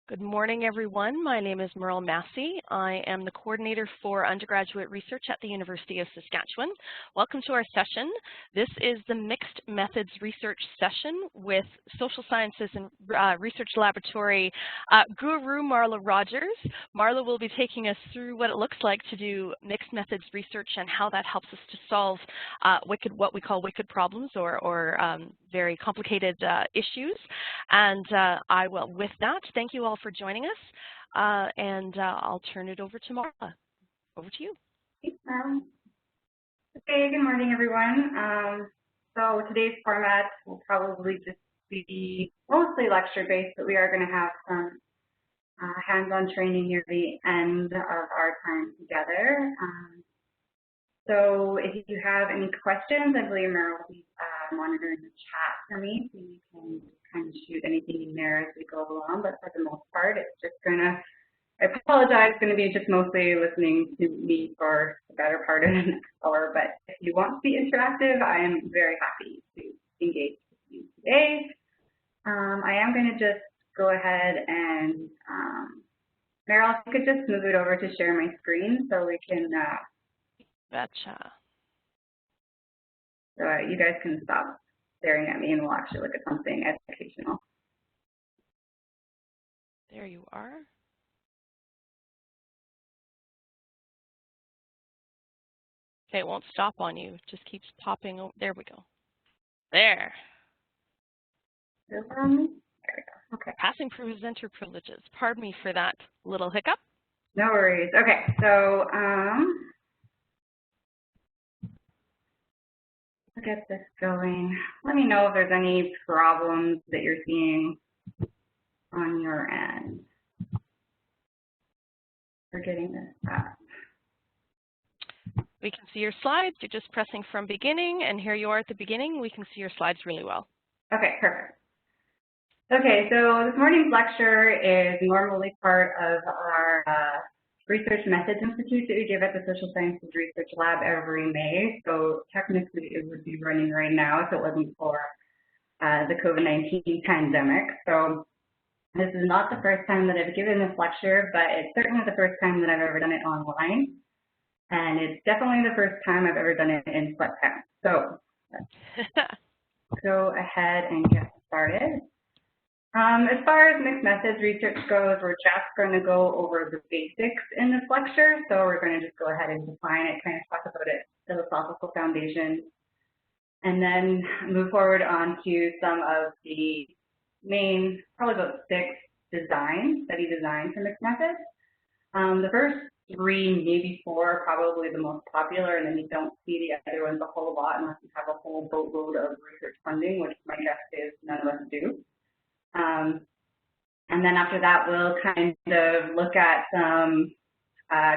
Good morning, everyone. My name is Marla Massey. I am the coordinator for undergraduate research at the University of Saskatchewan. Welcome to our session. This is the Mixed Methods Research session with Social Sciences and Research Laboratory guru Marla Rogers. Marla will be taking us through what it looks like to do mixed methods research and how that helps us to solve what we call wicked problems or very complicated issues. And I will, with that, thank you all for joining us, and I'll turn it over to Marla. Over to you. Okay, good morning, everyone. So today's format will probably just be mostly lecture-based, but we are going to have some hands-on training near the end of our time together. So if you have any questions, I believe Meryl will be monitoring the chat for me, so you can kind of shoot anything in there as we go along, but for the most part, it's just gonna, I apologize, it's gonna be just mostly listening to me for the better part of the next hour, but if you want to be interactive, I am very happy to engage with you today. I am gonna just go ahead and, Meryl, if you could just move it over to share my screen so we can, Gotcha. So you guys can stop staring at me and we'll actually look at something educational. There you are. Okay, it won't stop on you. It just keeps popping. There we go. There. There we go. Okay. Passing presenter privileges. Pardon me for that little hiccup. No worries. Okay, so I'll get this going. Let me know if there's any problems that you're seeing on your end for getting this up. We can see your slides. You're just pressing from beginning, and here you are at the beginning. We can see your slides really well. Okay, perfect. Okay, so this morning's lecture is normally part of our Research Methods Institute that we give at the Social Sciences Research Lab every May. So technically it would be running right now if it wasn't for the COVID-19 pandemic. So this is not the first time that I've given this lecture, but it's certainly the first time that I've ever done it online. And it's definitely the first time I've ever done it in sweatpants. So let's go ahead and get started. As far as mixed methods research goes, we're just going to go over the basics in this lecture. So we're going to just go ahead and define it, kind of talk about its philosophical foundation, and then move forward on to some of the main, probably about 6 study designs for mixed methods. The first 3, maybe 4 are probably the most popular, and then you don't see the other ones a whole lot unless you have a whole boatload of research funding, which my guess is none of us do. And then after that, we'll kind of look at some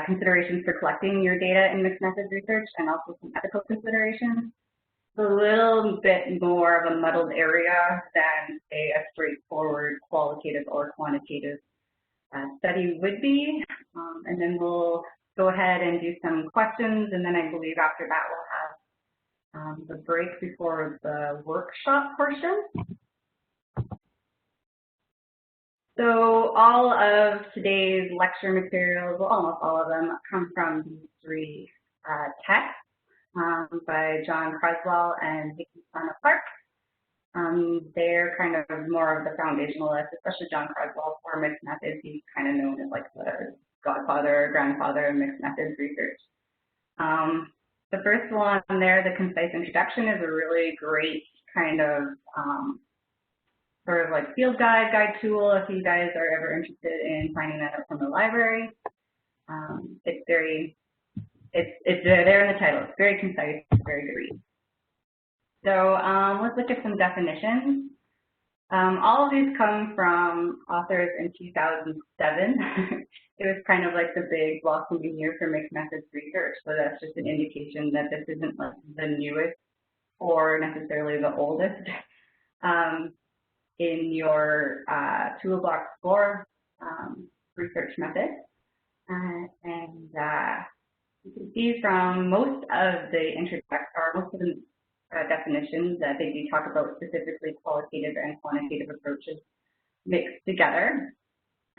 considerations for collecting your data in mixed methods research and also some ethical considerations. It's a little bit more of a muddled area than, say, a straightforward qualitative or quantitative study would be. And then we'll go ahead and do some questions, and then I believe after that we'll have the break before the workshop portion. So all of today's lecture materials, well, almost all of them, come from these 3 texts by John Creswell and Vicky Clark. They're kind of more of the foundationalists, especially John Creswell for mixed methods. He's kind of known as like the godfather or grandfather of mixed methods research. The first one there, the concise introduction, is a really great kind of sort of like field guide tool if you guys are ever interested in finding that out from the library. It's there in the title. It's very concise, it's very good read. So let's look at some definitions. All of these come from authors in 2007. It was kind of like the big blossoming year for mixed methods research, so that's just an indication that this isn't like the newest or necessarily the oldest in your toolbox for research methods. And you can see from most of the most of the definitions that they do talk about specifically qualitative and quantitative approaches mixed together.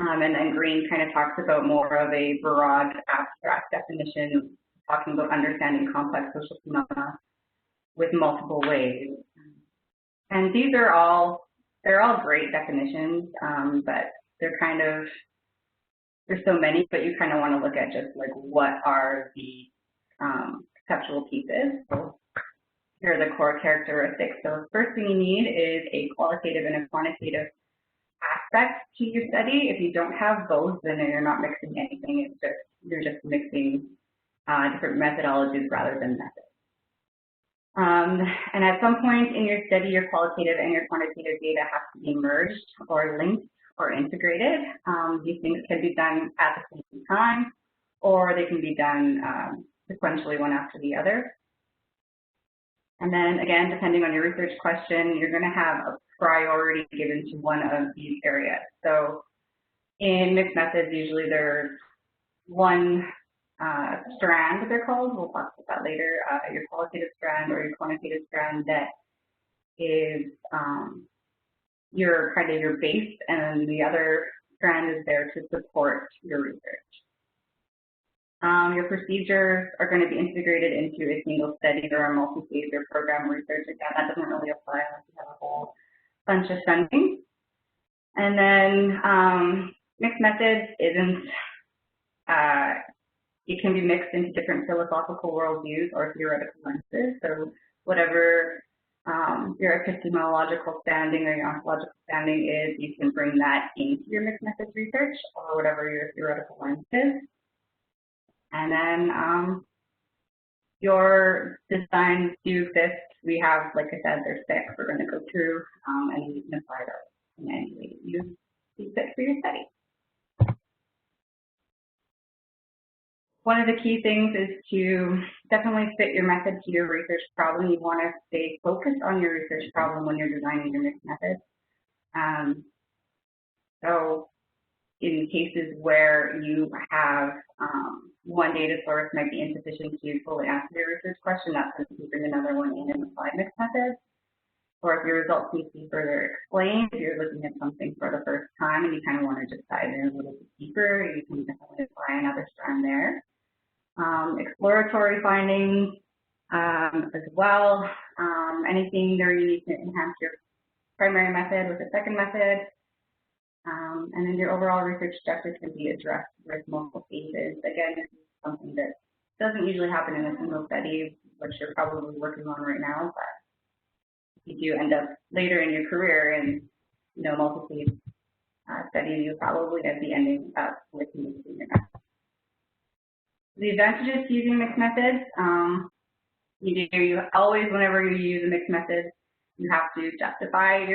And then green kind of talks about more of a broad, abstract definition, talking about understanding complex social phenomena with multiple ways. And these are all, they're all great definitions, but they're kind of, there's so many, but you kind of want to look at just like what are the conceptual pieces. So here are the core characteristics. So the first thing you need is a qualitative and a quantitative aspect to your study. If you don't have both, then you're not mixing anything. It's just, you're just mixing different methodologies rather than methods. And at some point in your study, your qualitative and your quantitative data have to be merged or linked or integrated. These things can be done at the same time, or they can be done sequentially one after the other. And then again, depending on your research question, you're going to have a priority given to one of these areas. So in mixed methods, usually there's one strand, they're called. We'll talk about that later. Your qualitative strand or your quantitative strand that is your kind of your base, and the other strand is there to support your research. Your procedures are going to be integrated into a single study or a multi-phase or program research. Again, that doesn't really apply unless you have a whole bunch of funding. And then mixed methods isn't, it can be mixed into different philosophical worldviews or theoretical lenses. So whatever your epistemological standing or your ontological standing is, you can bring that into your mixed methods research or whatever your theoretical lens is. And then your designs do exist. We have, like I said, there's 6 we're going to go through, and you can apply those in any way you see fit for your study. One of the key things is to definitely fit your method to your research problem. You want to stay focused on your research problem when you're designing your mixed methods. So in cases where you have one data source might be insufficient to fully answer your research question, that's when you bring another one in and apply mixed methods. Or if your results need to be further explained, if you're looking at something for the first time and you kind of want to just dive in a little bit deeper, you can definitely apply another strand there. Exploratory findings as well. Anything there you need to enhance your primary method with a second method. And then your overall research objectives can be addressed with multiple phases. Again, this is something that doesn't usually happen in a single study, which you're probably working on right now, but if you do end up later in your career in, multi-phase study, you probably at the ending up with mixing your methods. The advantages to using mixed methods, you always, whenever you use a mixed method, you have to justify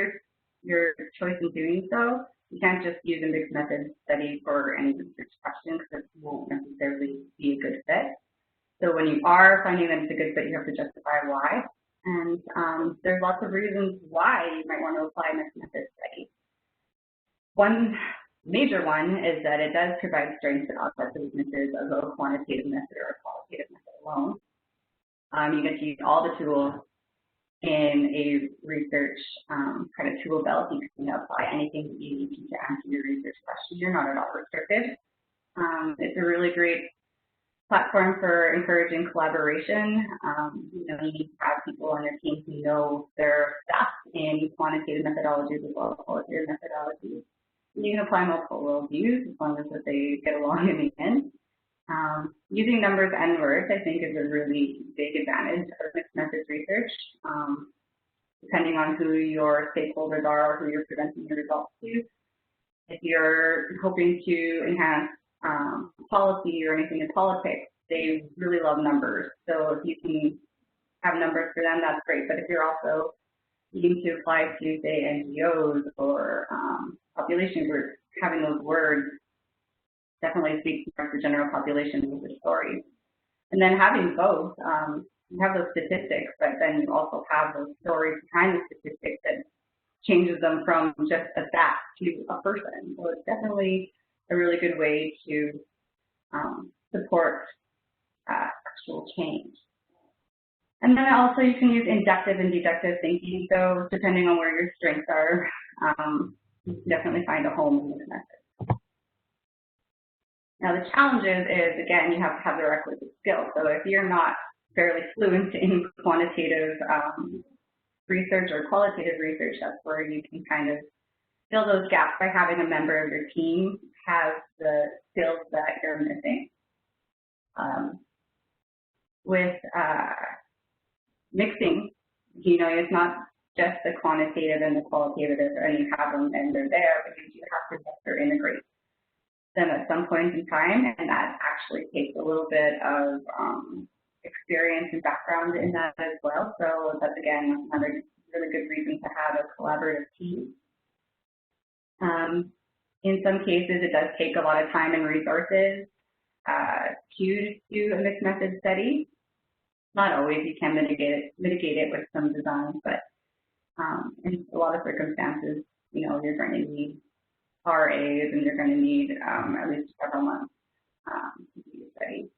your choice in doing so. You can't just use a mixed method study for any research question because it won't necessarily be a good fit. So when you are finding that it's a good fit, you have to justify why. And there's lots of reasons why you might want to apply a mixed method study. One major one is that it does provide strengths and offsets the weaknesses of a quantitative method or a qualitative method alone. You get to use all the tools in a research kind of tool belt. You can apply anything that you need to answer your research question. You're not at all restricted. It's a really great platform for encouraging collaboration. You need to have people on your team who know their stuff in quantitative methodologies as well as qualitative methodologies. You can apply multiple worldviews as long as that they get along in the end. Using numbers and words, I think, is a really big advantage of mixed methods research. Depending on who your stakeholders are or who you're presenting your results to. If you're hoping to enhance policy or anything in politics, they really love numbers. So if you can have numbers for them, that's great. But if you're also needing to apply to, say, NGOs or population groups, having those words definitely speaks to the general population with the stories. And then having both, you have those statistics, but then you also have those stories behind the statistics that changes them from just a stat to a person. So it's definitely a really good way to support actual change. And then also you can use inductive and deductive thinking. So depending on where your strengths are, you can definitely find a home in this method. Now the challenges is, again, you have to have the requisite skills. So if you're not fairly fluent in quantitative research or qualitative research, that's where you can kind of fill those gaps by having a member of your team have the skills that you're missing. With mixing, it's not just the quantitative and the qualitative, and you have them and they're there, but you have to better integrate them at some point in time, and that actually takes a little bit of experience and background in that as well. So that's, again, another really good reason to have a collaborative team. In some cases, it does take a lot of time and resources to do a mixed method study. Not always. You can mitigate it with some designs, but in a lot of circumstances, you're going to need RAs and you're going to need at least several months to do your study.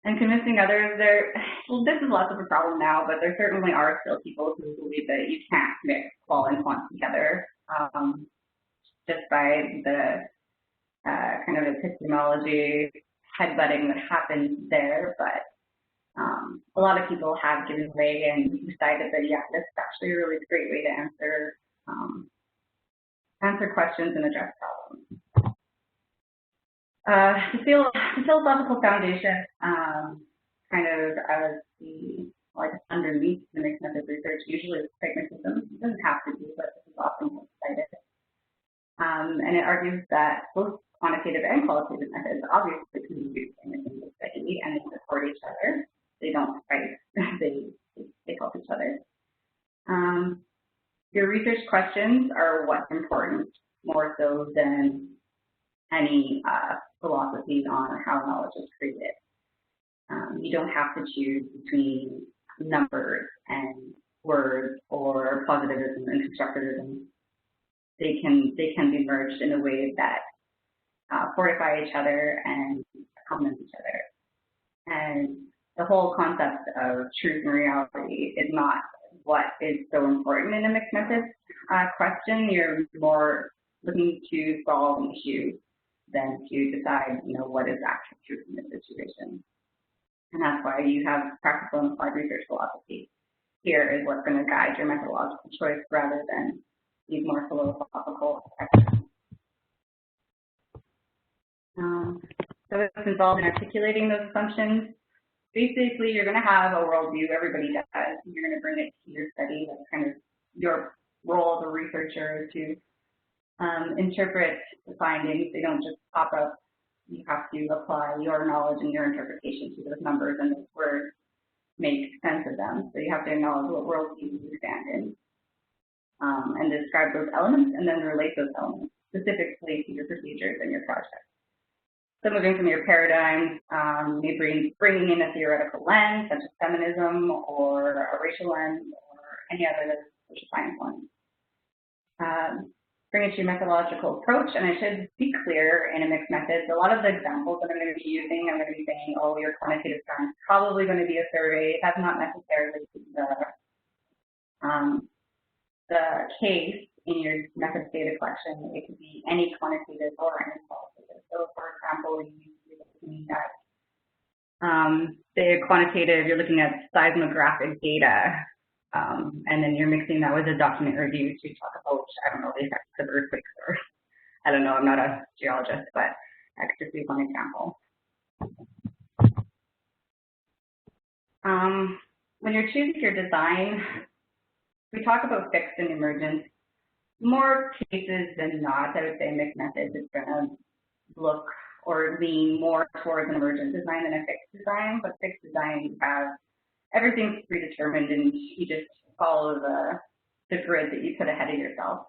And convincing others, this is less of a problem now, but there certainly are still people who believe that you can't mix qual and quant together just by the kind of epistemology headbutting that happens there. But a lot of people have given way and decided that, yeah, this is actually a really great way to answer questions and address problems. The philosophical foundation, kind of as underneath the mixed method research, usually is pragmatism. It doesn't have to be, but this is often what's cited. And it argues that both quantitative and qualitative methods obviously can be used in a single study, and they support each other. They don't fight, they help each other. Your research questions are what's important, more so than any philosophies on how knowledge is created. You don't have to choose between numbers and words or positivism and constructivism. They can be merged in a way that fortify each other and complement each other. And the whole concept of truth and reality is not what is so important in a mixed methods question. You're more looking to solve an issue than to decide, what is actual truth in this situation. And that's why you have practical and applied research philosophy. Here is what's going to guide your methodological choice rather than these more philosophical questions. So it's involved in articulating those assumptions. Basically, you're going to have a worldview, everybody does. You're going to bring it to your study. That's kind of your role as a researcher to interpret the findings. They don't just pop up. You have to apply your knowledge and your interpretation to those numbers and those words, make sense of them. So you have to acknowledge what worldview you stand in and describe those elements and then relate those elements specifically to your procedures and your project. So moving from your paradigms, maybe bringing in a theoretical lens, such as feminism or a racial lens or any other social science lens. Bring it to your methodological approach, and I should be clear in a mixed methods. A lot of the examples that I'm going to be using, I'm going to be saying, oh, your quantitative term is probably going to be a survey. That's not necessarily the case in your method data collection. It could be any quantitative or any qualitative. So, for example, you're looking at the quantitative, you're looking at seismographic data. And then you're mixing that with a document review to talk about, I don't know, the effects of earthquakes, or I don't know, I'm not a geologist, but that could just be one example. When you're choosing your design, we talk about fixed and emergent. More cases than not, I would say mixed methods is going to look or lean more towards an emergent design than a fixed design, but fixed design, you have everything's predetermined and you just follow the grid that you put ahead of yourself.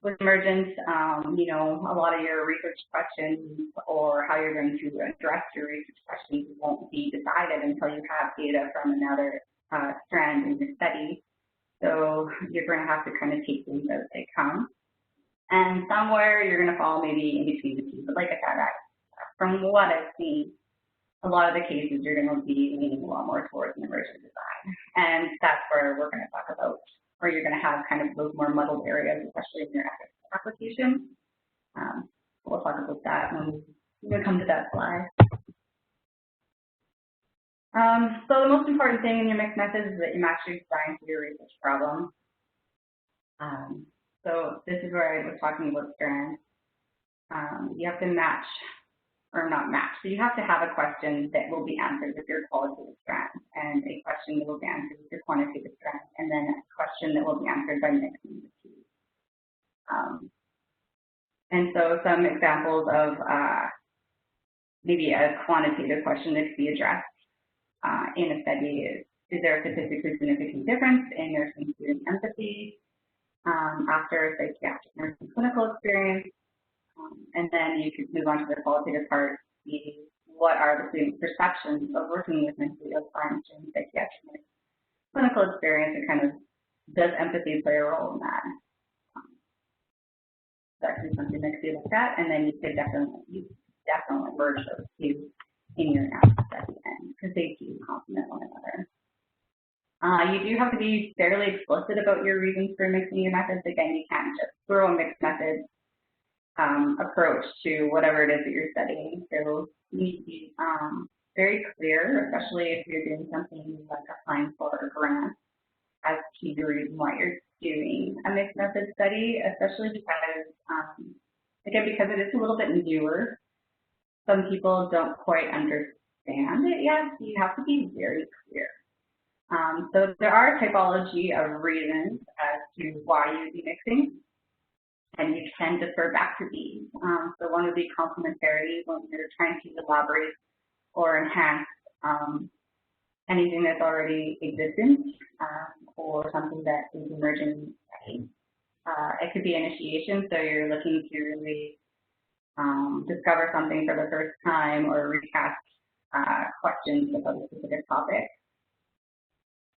With emergent, a lot of your research questions or how you're going to address your research questions won't be decided until you have data from another strand in your study. So you're going to have to kind of take things as they come. And somewhere you're going to fall maybe in between the two. But like I said, from what I've seen, a lot of the cases you're going to be leaning a lot more towards an emergent design. And that's where we're going to talk about, or you're going to have kind of those more muddled areas, especially in your ethics application. We'll talk about that when we I'm going to come to that slide. So the most important thing in your mixed methods is that you match your design to your research problem. So this is where I was talking about strands. You have to match, or not match, so you have to have a question that will be answered with your qualitative strand, and a question that will be answered with your quantitative strand, and then a question that will be answered by mixing the two. And so some examples of maybe a quantitative question that could be addressed in a study is there a statistically significant difference in nursing student empathy after psychiatric nursing clinical experience? And then you could move on to the qualitative part, see what are the students' perceptions of working with mentally ill clients during psychiatric clinical experience, and kind of does empathy play a role in that? That could be something that could be looked at, and then you could definitely merge those two in your analysis at the end because they do complement one another. You do have to be fairly explicit about your reasons for mixing your methods. Again, you can't just throw a mixed method approach to whatever it is that you're studying. So you need to be very clear, especially if you're doing something like applying for a grant, as to your reason why you're doing a mixed method study, especially because, again, because it is a little bit newer. Some people don't quite understand it yet, so you have to be very clear. So there are a typology of reasons as to why you'd be mixing, and you can defer back to these. So one would be complementarity, when you're trying to elaborate or enhance anything that's already existent or something that is emerging. It could be initiation, so you're looking to really discover something for the first time or recast questions about a specific topic.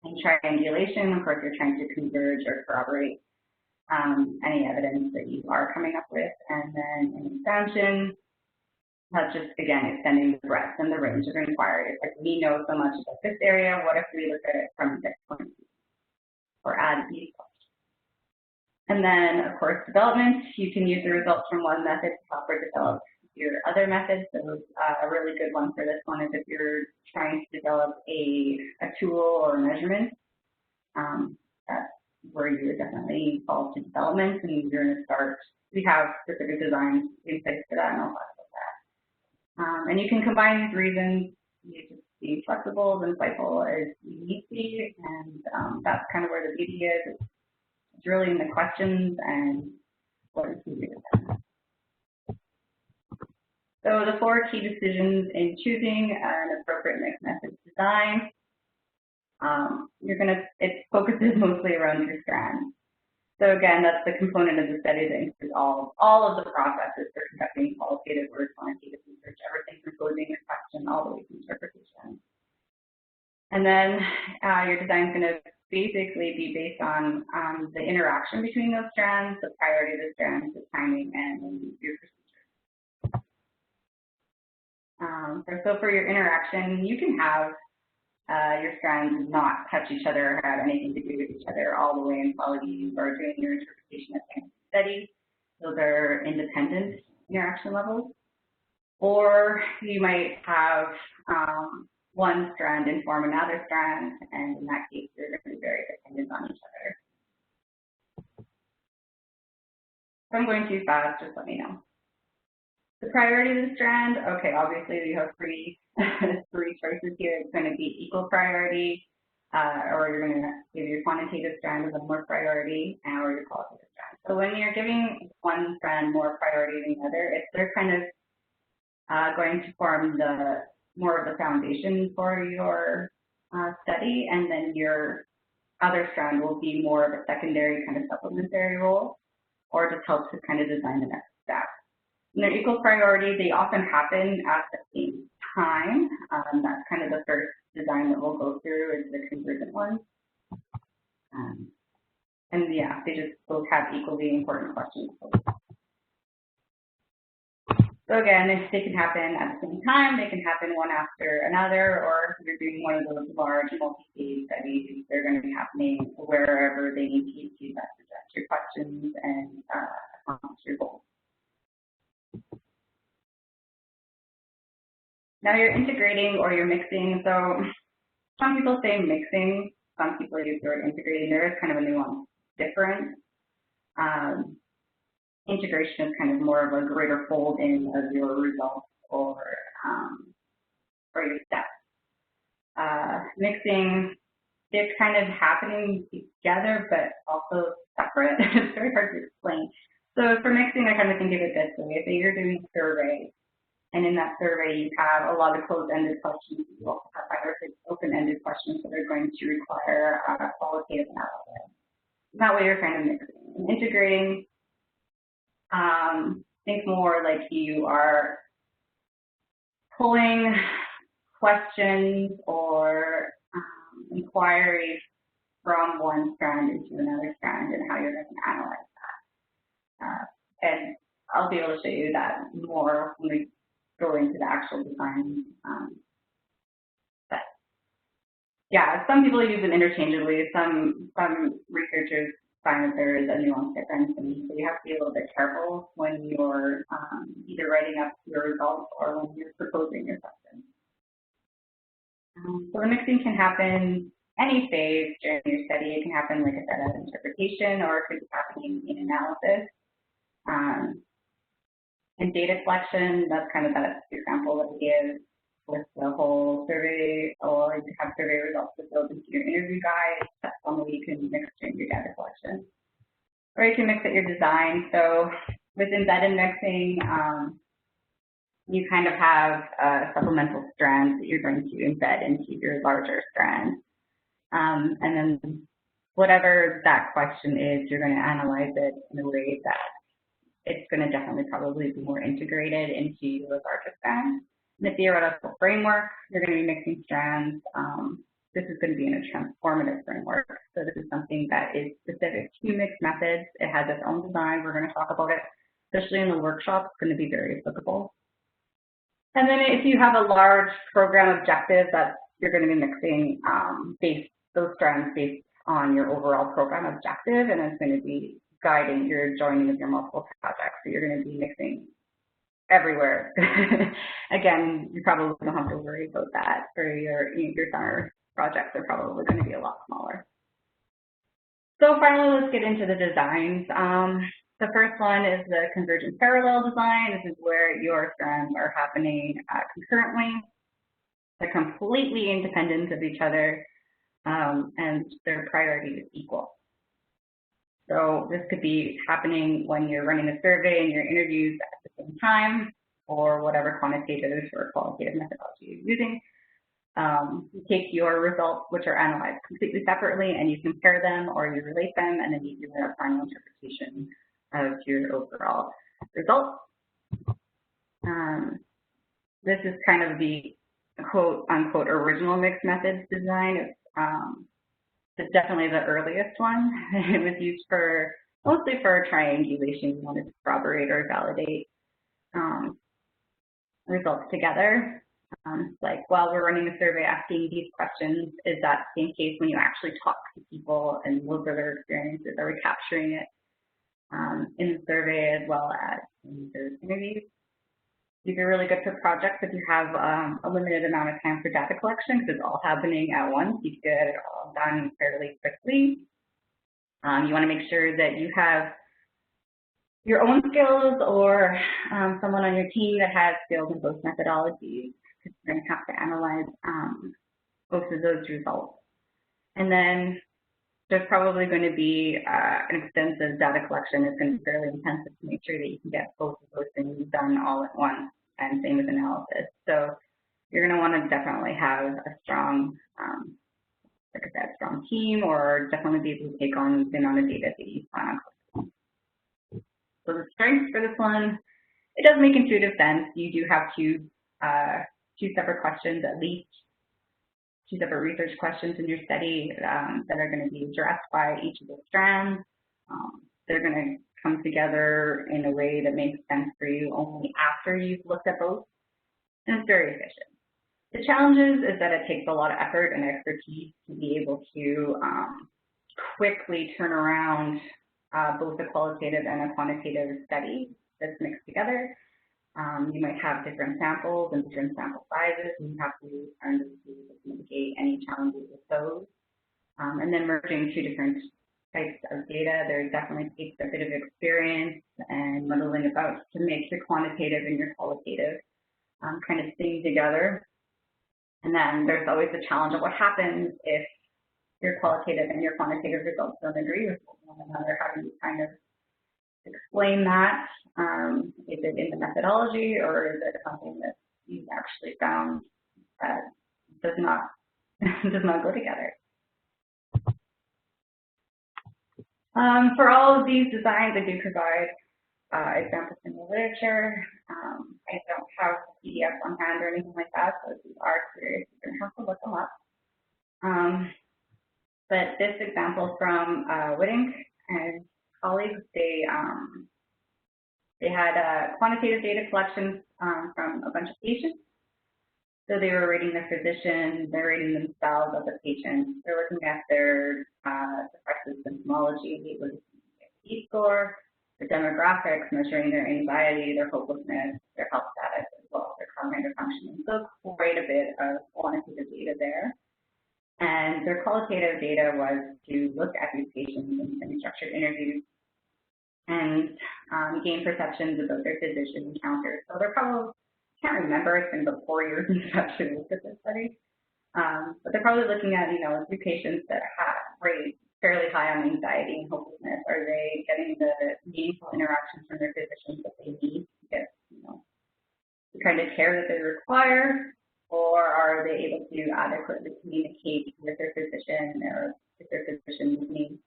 And triangulation, of course, you're trying to converge or corroborate any evidence that you are coming up with. And then in expansion, that's just, again, extending the breadth and the range of inquiry. It's like, we know so much about this area, what if we look at it from this point of view, or add these questions. And then, of course, development. You can use the results from one method to help or develop your other methods. So a really good one for this one is if you're trying to develop a tool or a measurement, that's where you would definitely fall to development, and you're going to start. We have specific designs in place for that, and I'll talk about that. And you can combine these reasons. You just be flexible and insightful as you need to be, and that's kind of where the beauty is. It's really in the questions and what you can do with them. So the 4 key decisions in choosing an appropriate mixed methods design. It focuses mostly around your strands. So again, that's the component of the study that includes all of the processes for conducting qualitative or quantitative research, everything from posing a question all the way to interpretation. And then your design is going to basically be based on the interaction between those strands, the priority of the strands, the timing, and your procedure. So for your interaction, you can have your strands not touch each other or have anything to do with each other all the way until you are doing your interpretation of the study. Those are independent interaction levels. Or you might have one strand inform another strand, and in that case, they're going to be very dependent on each other. If I'm going too fast, just let me know. The priority of the strand, okay, obviously we have three choices here. It's going to be equal priority, or you're going to give your quantitative strand a more priority, or your qualitative strand. So when you're giving one strand more priority than the other, they're kind of going to form more of the foundation for your study, and then your other strand will be more of a secondary kind of supplementary role, or just help to kind of design the next step. And they're equal priority. They often happen at the same time. That's kind of the first design that we'll go through is the convergent one. And yeah, they just both have equally important questions. So again, they can happen at the same time. They can happen one after another, or if you're doing one of those large multi-phase studies, they're going to be happening wherever they need you to best address your questions and accomplish your goals. Now you're integrating or you're mixing. So some people say mixing, some people use the word integrating. There is kind of a nuance difference. Integration is kind of more of a greater fold in of your results or your steps. Mixing, it's kind of happening together, but also separate. It's very hard to explain. So for mixing, I kind of think of it this way. So you're doing a survey, and in that survey, you have a lot of closed-ended questions. You also have either open-ended questions that are going to require qualitative analysis. That way, you're kind of mixing. And integrating, think more like you are pulling questions or inquiries from one strand into another strand and how you're going to analyze that. And I'll be able to show you that more when we go into the actual design. But yeah, some people use them interchangeably. Some researchers find that there is a nuance difference, and so you have to be a little bit careful when you're either writing up your results or when you're proposing your questions. So the mixing can happen any phase during your study. It can happen, like I said, as interpretation, or it could be happening in analysis. And data collection, that's kind of that example that we give with the whole survey, or you have survey results to build into your interview guide. That's one way you can mix during your data collection. Or you can mix at your design. So with embedded mixing, you kind of have supplemental strands that you're going to embed into your larger strand. And then whatever that question is, you're going to analyze it in a way that it's going to definitely probably be more integrated into your larger strand. In the theoretical framework, you're going to be mixing strands. This is going to be in a transformative framework. So this is something that is specific to mixed methods. It has its own design. We're going to talk about it, especially in the workshop. It's going to be very applicable. And then if you have a large program objective, that you're going to be mixing those strands based on your overall program objective, and it's going to be guiding your joining of your multiple projects. So you're going to be mixing everywhere. Again, you probably don't have to worry about that. For your summer projects are probably going to be a lot smaller. So finally, let's get into the designs. The first one is the Convergent Parallel design. This is where your strands are happening concurrently. They're completely independent of each other, and their priority is equal. So this could be happening when you're running a survey and your interviews at the same time, or whatever quantitative or qualitative methodology you're using. You take your results, which are analyzed completely separately, and you compare them or you relate them, and then you do a final interpretation of your overall results. This is kind of the quote-unquote original mixed methods design. It's definitely the earliest one. It was used mostly for triangulation. You wanted to corroborate or validate results together. Like while we're running a survey asking these questions, is that the same case when you actually talk to people and what are their experiences? Are we capturing it in the survey as well as in those interviews? These are really good for projects if you have a limited amount of time for data collection, because it's all happening at once. You can get it all done fairly quickly. You want to make sure that you have your own skills or someone on your team that has skills in both methodologies, because you're going to have to analyze both of those results. And then there's probably going to be an extensive data collection. It's going to be fairly intensive to make sure that you can get both of those things done all at once, and same with analysis. So you're going to want to definitely have a strong, like I said, strong team, or definitely be able to take on the amount of data that you plan on. So the strengths for this one, it does make intuitive sense. You do have two separate questions at least. Two separate research questions in your study that are going to be addressed by each of the strands. They're going to come together in a way that makes sense for you only after you've looked at both, and it's very efficient. The challenges is that it takes a lot of effort and expertise to be able to quickly turn around both a qualitative and a quantitative study that's mixed together. You might have different samples and different sample sizes, and you have to kind of mitigate any challenges with those. And then merging two different types of data, there definitely takes a bit of experience and muddling about to make your quantitative and your qualitative kind of sing together. And then there's always the challenge of what happens if your qualitative and your quantitative results don't agree with one another. How do you kind of explain that? Is it in the methodology, or is it something that you've actually found that does not go together? For all of these designs, I do provide examples in the literature. I don't have PDFs on hand or anything like that, so if you are curious, you're going to have to look them up. But this example from Whitting and colleagues, they had quantitative data collection from a bunch of patients. So they were rating their physician, they're rating themselves as a patient. They're looking at their depressive symptomology, they were looking at their score, their demographics, measuring their anxiety, their hopelessness, their health status, as well as their cognitive functioning. So quite a bit of quantitative data there. And their qualitative data was to look at these patients in semi-structured interviews and gain perceptions about their physician encounters. So they're probably, I can't remember, it's been about 4 years since I've actually looked at this study. But they're probably looking at, 3 patients that have rate fairly high on anxiety and hopelessness. Are they getting the meaningful interactions from their physicians that they need to get, the kind of care that they require? Or are they able to adequately communicate with their physician, or if their physician needs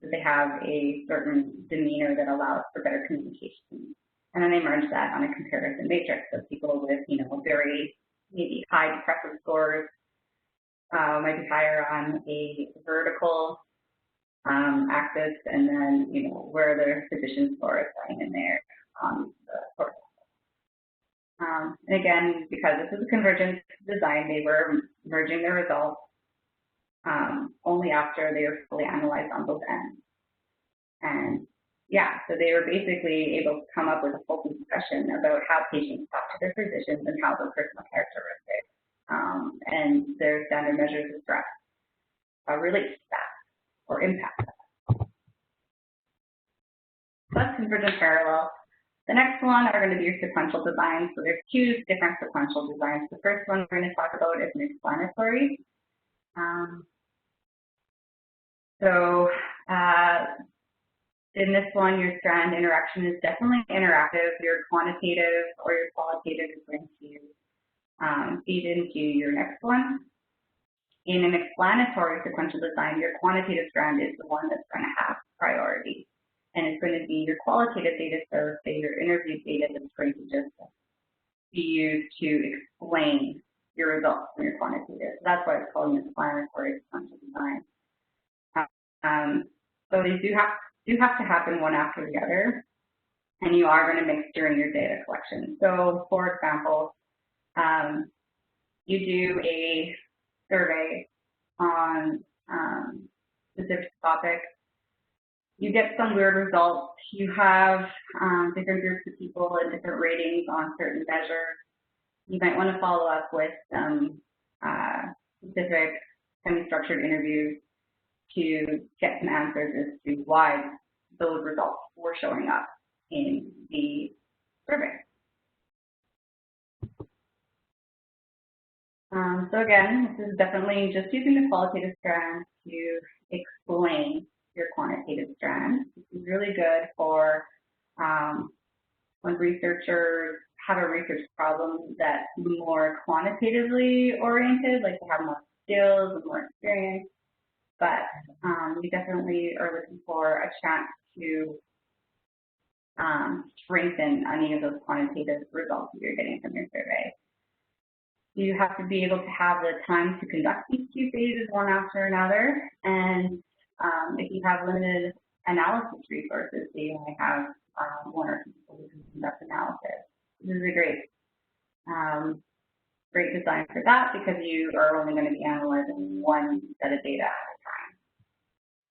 that they have a certain demeanor that allows for better communication? And then they merge that on a comparison matrix. So people with, very maybe high depressive scores might be higher on a vertical axis, and then, where their physician score is lying in there on the horizontal. And again, because this is a convergent design, they were merging their results only after they were fully analyzed on both ends. And yeah, so they were basically able to come up with a full discussion about how patients talk to their physicians and how their personal characteristics and their standard measures of stress relate to that or impact that. So that's convergent parallel. The next one are going to be your sequential designs. So there's 2 different sequential designs. The first one we're going to talk about is an explanatory. In this one, your strand interaction is definitely interactive. Your quantitative or your qualitative is going to feed into your next one. In an explanatory sequential design, your quantitative strand is the one that's going to have priority. And it's going to be your qualitative data, so say your interview data, that's going to just be used to explain your results from your quantitative. So that's why it's called an explanatory sequential design. So they do have to happen one after the other, and you are going to mix during your data collection. So, for example, you do a survey on specific topic. You get some weird results. You have different groups of people and different ratings on certain measures. You might want to follow up with some specific semi-structured interviews to get some answers as to why those results were showing up in the survey. So again, this is definitely just using the qualitative strand to explain your quantitative strand. This is really good for when researchers have a research problem that's more quantitatively oriented, like they have more skills and more experience. But you definitely are looking for a chance to strengthen any of those quantitative results that you're getting from your survey. You have to be able to have the time to conduct these 2 phases one after another. And if you have limited analysis resources, so you only have 1 or 2 people who can conduct analysis. This is a great design for that, because you are only going to be analyzing 1 set of data at a time,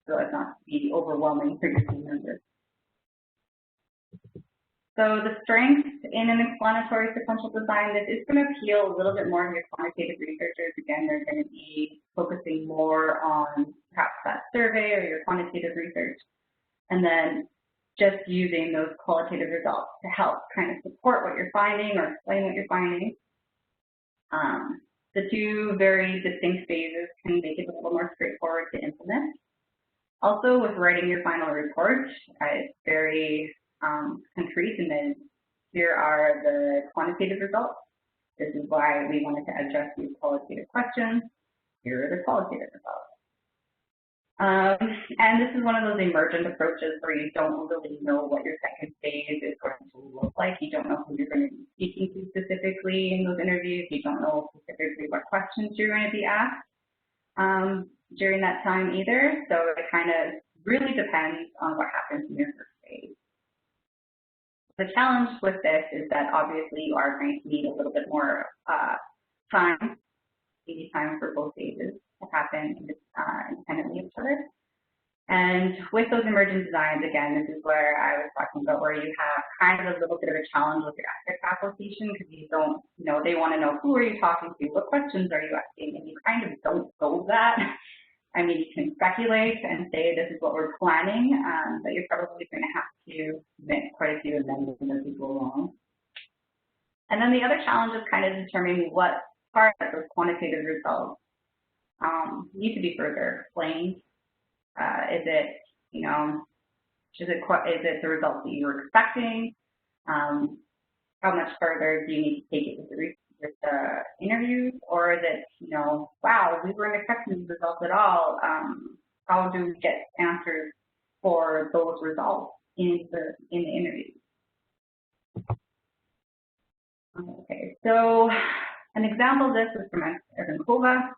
so as not to be overwhelming for your team members. So the strengths in an explanatory sequential design, this is going to appeal a little bit more to your quantitative researchers. Again, they're going to be focusing more on perhaps that survey or your quantitative research, and then just using those qualitative results to help kind of support what you're finding or explain what you're finding. The two very distinct phases can make it a little more straightforward to implement. Also, with writing your final report, it's very concrete, and then here are the quantitative results. This is why we wanted to address these qualitative questions. Here are the qualitative results. And this is one of those emergent approaches where you don't really know what your second phase is going to look like. You don't know who you're going to be speaking to specifically in those interviews. You don't know specifically what questions you're going to be asked during that time either. So it kind of really depends on what happens in your first phase. The challenge with this is that obviously you are going to need a little bit more time, maybe time for both phases to happen independently of each other. And with those emergent designs, again, this is where I was talking about where you have kind of a little bit of a challenge with your ethics application, because you don't, they want to know who are you talking to, what questions are you asking, and you kind of don't know that. I mean, you can speculate and say this is what we're planning, but you're probably going to have to make quite a few amendments as you go along. And then the other challenge is kind of determining what part of those quantitative results need to be further explained. Is it, is it the results that you were expecting? How much further do you need to take it with the interviews, or is it, wow, we weren't expecting these results at all? How do we get answers for those results in the interviews? Okay, so an example of this is from Evankova.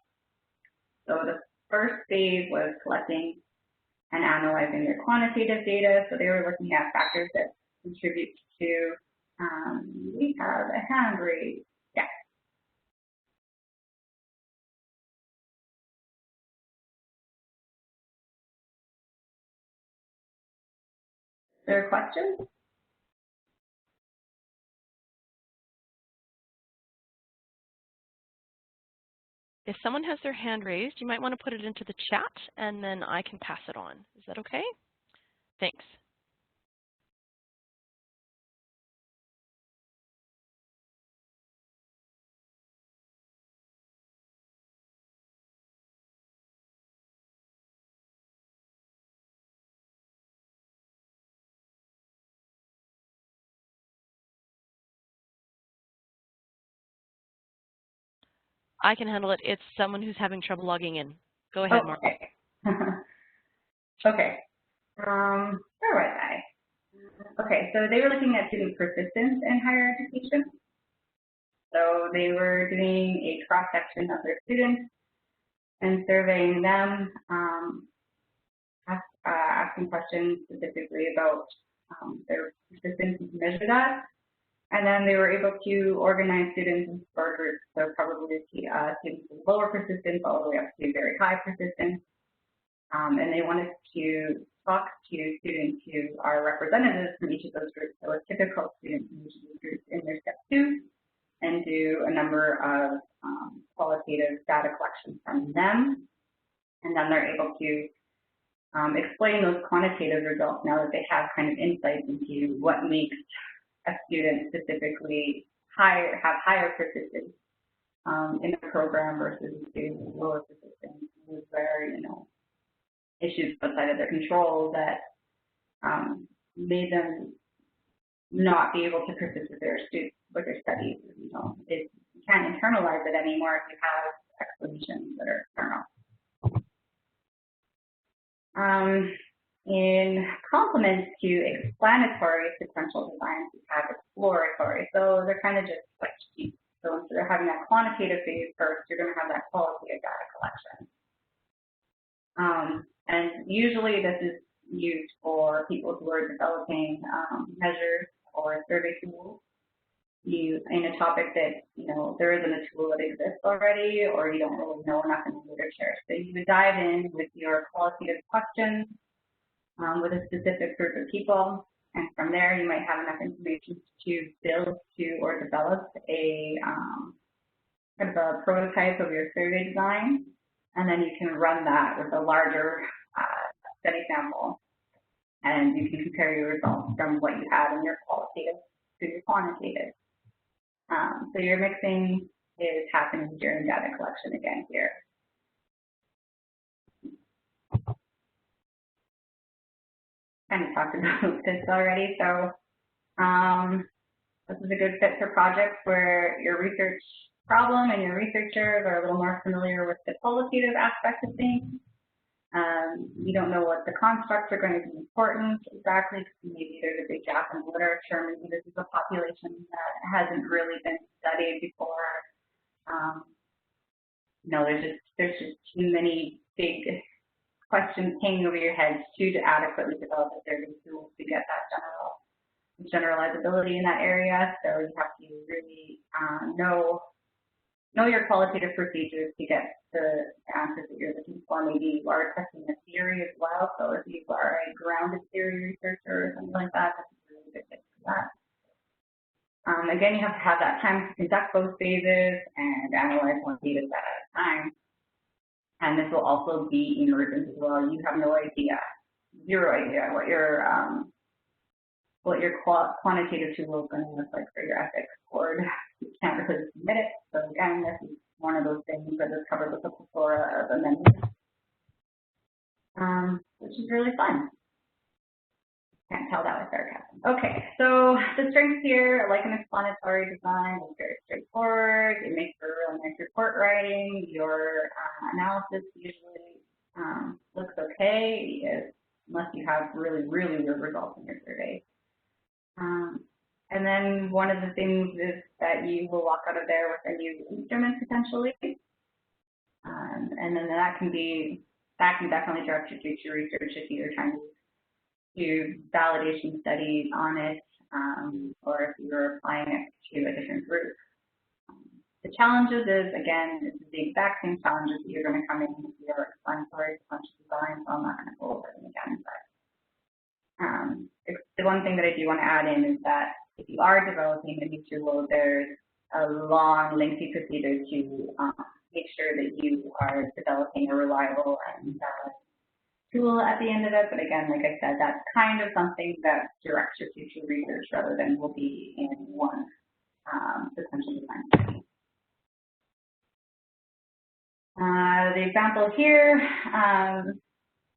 So the first phase was collecting and analyzing their quantitative data. So they were looking at factors that contribute to, we have a hand raised. Yeah. Is there a question? If someone has their hand raised, you might want to put it into the chat, and then I can pass it on. Is that okay? Thanks. I can handle it. It's someone who's having trouble logging in. Go ahead, Marla. Okay. Okay. Where was I? Okay, so they were looking at student persistence in higher education. So they were doing a cross-section of their students and surveying them, asking questions specifically about their persistence to measure that. And then they were able to organize students in support groups, so probably students with lower persistence all the way up to very high persistence. And they wanted to talk to students who are representatives from each of those groups, so a typical student from each of those groups in their step 2, and do a number of qualitative data collections from them. And then they're able to explain those quantitative results now that they have kind of insights into what makes a student specifically have higher persistence in the program versus a student with lower persistence, where, issues outside of their control that made them not be able to persist with their studies. You can't internalize it anymore if you have explanations that are external. In complement to explanatory sequential designs, we have exploratory. So they're kind of just like sheets. So instead of having that quantitative phase first, you're going to have that qualitative data collection. And usually this is used for people who are developing measures or survey tools. In a topic that, there isn't a tool that exists already, or you don't really know enough in the literature. So you would dive in with your qualitative questions with a specific group of people, And from there, you might have enough information to build to or develop a kind of a prototype of your survey design. And then you can run that with a larger study sample. And you can compare your results from what you had in your qualitative to your quantitative. So your mixing is happening during data collection again here. Kind of talked about this already, so this is a good fit for projects where your research problem and your researchers are a little more familiar with the qualitative aspect of things. You don't know what the constructs are going to be important exactly, because maybe there's a big gap in the literature, maybe this is a population that hasn't really been studied before. There's just too many big questions hanging over your heads to adequately develop a survey tool to get that generalizability in that area. So you have to really know your qualitative procedures to get the answers that you're looking for. Maybe you are testing a theory as well. So if you are a grounded theory researcher or something like that, that's a really good fit for that. Again, you have to have that time to conduct both phases and analyze one data set at a time. And this will also be emergent as well. You have no idea, zero idea what your quantitative tool is going to look like for your ethics board. You can't really submit it. So again, this is one of those things that is covered with a plethora of amendments, which is really fun. Can't tell that with sarcasm. Okay, so the strengths here, like an explanatory design, is very straightforward. It makes for a really nice report writing. Your analysis usually looks okay, unless you have really, really good results in your survey. And then one of the things is that you will walk out of there with a new instrument potentially. And then that can definitely direct your future research if you're trying to do validation studies on it, or if you're applying it to a different group. The challenges is, again, this is the exact same challenges that you're going to come in with your explanatory sequential design, so I'm not going to go over them again. But the one thing that I do want to add in is that if you are developing a new tool, there's a long, lengthy procedure to make sure that you are developing a reliable and valid tool at the end of it. But again, like I said, that's kind of something that directs your future research rather than will be in one sequential design study. The example here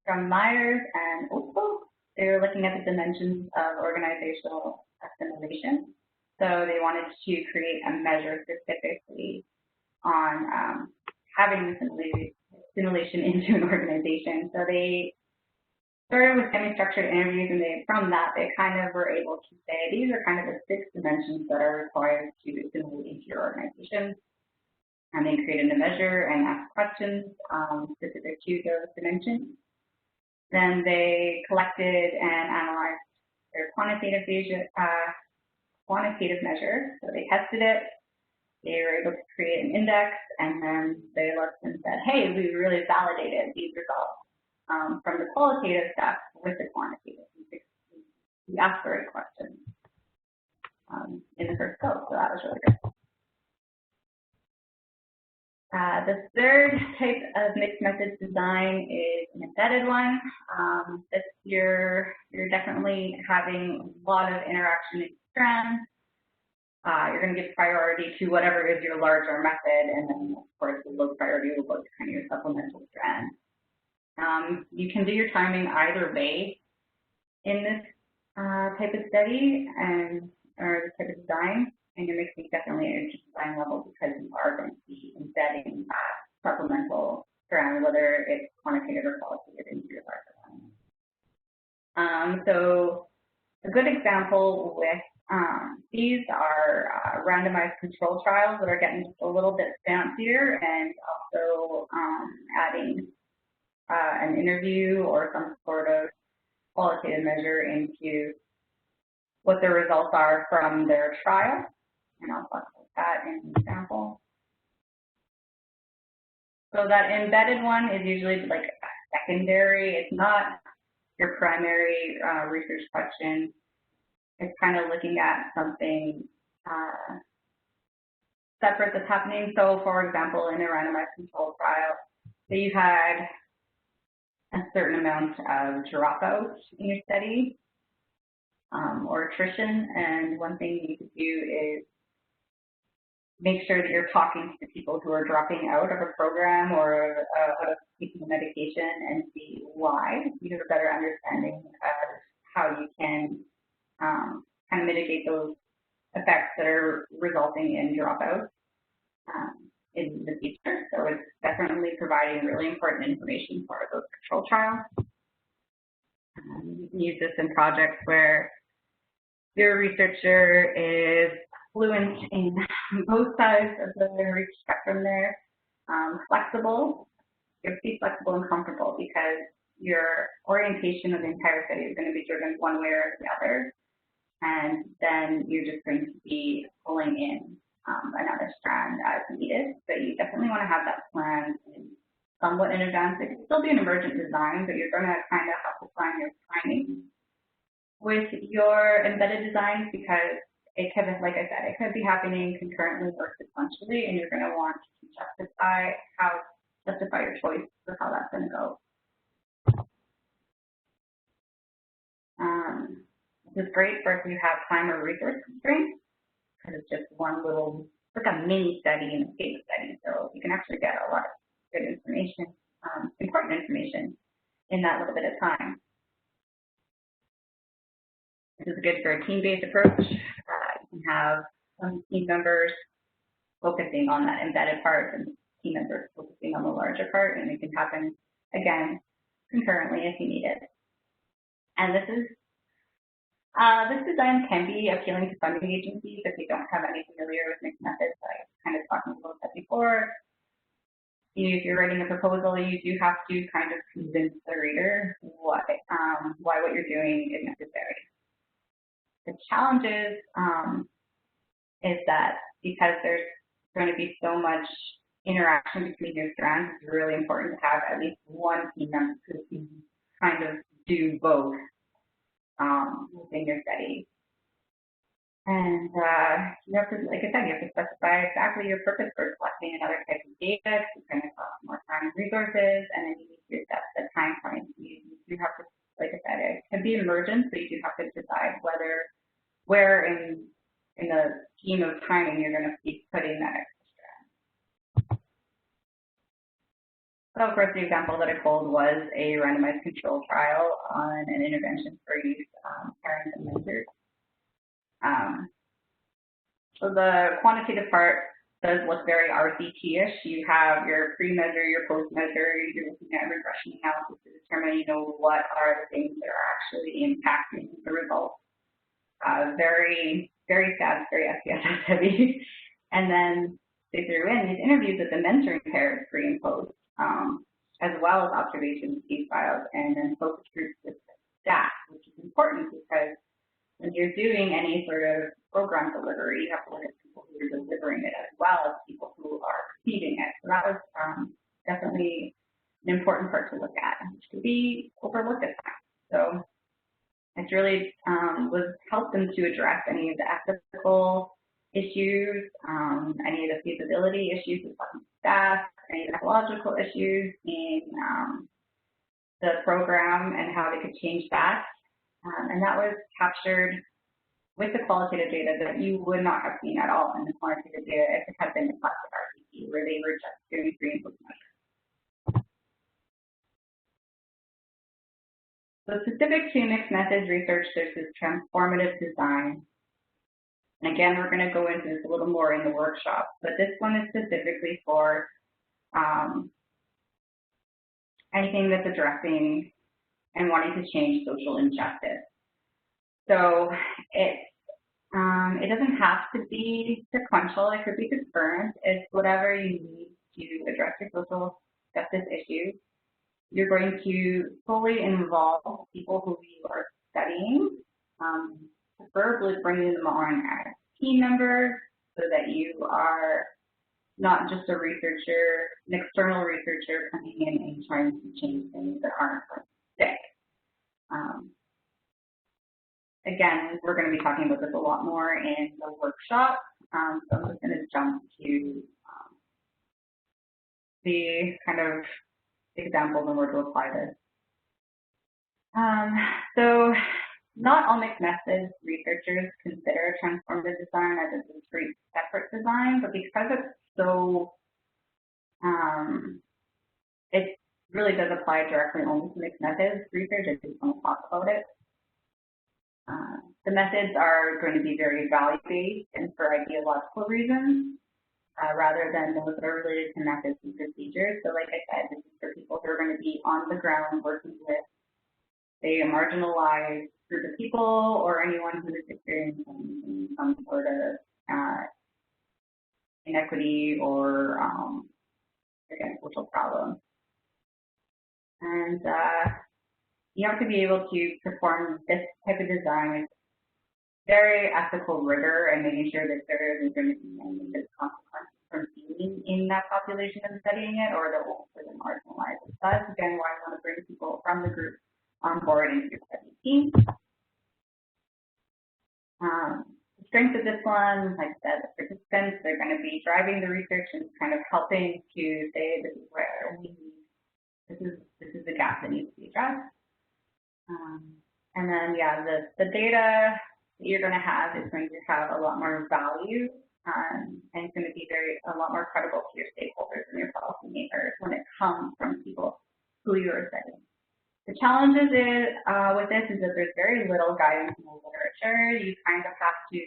from Myers and Oakville, they're looking at the dimensions of organizational assimilation. So they wanted to create a measure specifically on having assimilation into an organization. So they started with semi-structured interviews, and from that, they kind of were able to say, these are kind of the 6 dimensions that are required to assimilate into your organization. And they created a measure and asked questions specific to those dimensions. Then they collected and analyzed their quantitative measure. So they tested it. They were able to create an index, and then they looked and said, hey, we really validated these results from the qualitative stuff with the quantitative. We asked the right questions in the first go, so that was really good. The third type of mixed methods design is an embedded one. You're definitely having a lot of interaction in strands. You're going to give priority to whatever is your larger method, and then of course the low priority will go to kind of your supplemental strand. You can do your timing either way in this type of study or this type of design. And you're mixing definitely at your design level because you are going to be embedding that supplemental strand, whether it's quantitative or qualitative, into your larger one. So a good example with these are randomized control trials that are getting just a little bit fancier, and also adding an interview or some sort of qualitative measure into what the results are from their trial. And I'll talk about that in an example. So that embedded one is usually like a secondary. It's not your primary research question. it's kind of looking at something separate that's happening. So, for example, in a randomized controlled trial, so you had a certain amount of dropout in your study or attrition, and one thing you could do is make sure that you're talking to the people who are dropping out of a program or out of taking medication and see why. You have a better understanding of how you can kind of mitigate those effects that are resulting in dropouts in the future. So it's definitely providing really important information for those control trials. You can use this in projects where your researcher is fluent in both sides of the research spectrum there, flexible. You have to be flexible and comfortable because your orientation of the entire study is going to be driven one way or the other, and then you're just going to be pulling in another strand as needed. But you definitely want to have that plan somewhat in advance. It can still be an emergent design, but you're going to kind of have to plan your timing with your embedded designs because it could, like I said, it could be happening concurrently or sequentially, and you're going to want to justify your choice for how that's going to go. This is great for if you have time or resource constraints, because it's just one little, like a mini study in a big study, so you can actually get a lot of good information, important information in that little bit of time. This is good for a team-based approach. You can have some team members focusing on that embedded part and team members focusing on the larger part, and it can happen, again, concurrently if you need it. And this design can be appealing to funding agencies if you don't have any familiar with mixed methods, like I was kind of talking about that before. If you're writing a proposal, you do have to kind of convince the reader why what you're doing is necessary. The challenge is that because there's going to be so much interaction between your strands, it's really important to have at least one team member who can kind of do both within your study. And you have to, like I said, you have to specify exactly your purpose for collecting another type of data. It's going to cost more time and resources, and then you need to set the time frame. You do have to, like I said, it can be emergent, so you do have to decide where in the scheme of timing you're going to be putting that extra strand. So, of course, the example that I pulled was a randomized control trial on an intervention for use parents and mentors. So the quantitative part does look very RCT-ish. You have your pre-measure, your post-measure, you're looking at regression analysis to determine, what are the things that are actually impacting the results. Very, very stats, very SPSS heavy. And then they threw in these interviews with the mentoring pairs pre and post, as well as observations, case files, and then focus groups with staff, which is important because when you're doing any sort of program delivery, you have to look at people who are delivering it as well as people who are receiving it. So that was definitely an important part to look at, which could be overlooked at times. So it's really helped them to address any of the ethical issues, any of the feasibility issues with staff, any methodological issues in the program and how they could change that. And that was captured with the qualitative data that you would not have seen at all in the quantitative data if it had been the classic RCT, where they were just doing pre and post measures. So specific to mixed methods research, there's this transformative design. And again, we're going to go into this a little more in the workshop, but this one is specifically for anything that's addressing and wanting to change social injustice. So it doesn't have to be sequential. It could be concurrent. It's whatever you need to address your social justice issues. You're going to fully involve people who you are studying, preferably bringing them on as team members so that you are not just a researcher, an external researcher coming in and trying to change things that aren't going to stick. again, we're going to be talking about this a lot more in the workshop. So I'm just going to jump to the kind of examples and where to apply this. So not all mixed methods researchers consider transformative design as a discrete separate design, but because it's so, it really does apply directly only to mixed methods research. I just want to talk about it. The methods are going to be very value-based and for ideological reasons, rather than those that are related to methods and procedures. So like I said, this is for people who are going to be on the ground working with, say, a marginalized group of people or anyone who is experiencing some sort of inequity or, again, social problem. And you have to be able to perform this type of design with very ethical rigor and making sure that there isn't going to be any negative consequences from being in that population and studying it, or that won't further marginalize it. So that's, again, why I want to bring people from the group on board into your study team. The strength of this one, like I said, the participants, they're going to be driving the research and kind of helping to say this is where we need, this is the gap that needs to be addressed. And then, yeah, the data that you're going to have is going to have a lot more value and it's going to be a lot more credible to your stakeholders and your policymakers when it comes from people who you are studying. The challenges with this is that there's very little guidance in the literature. You kind of have to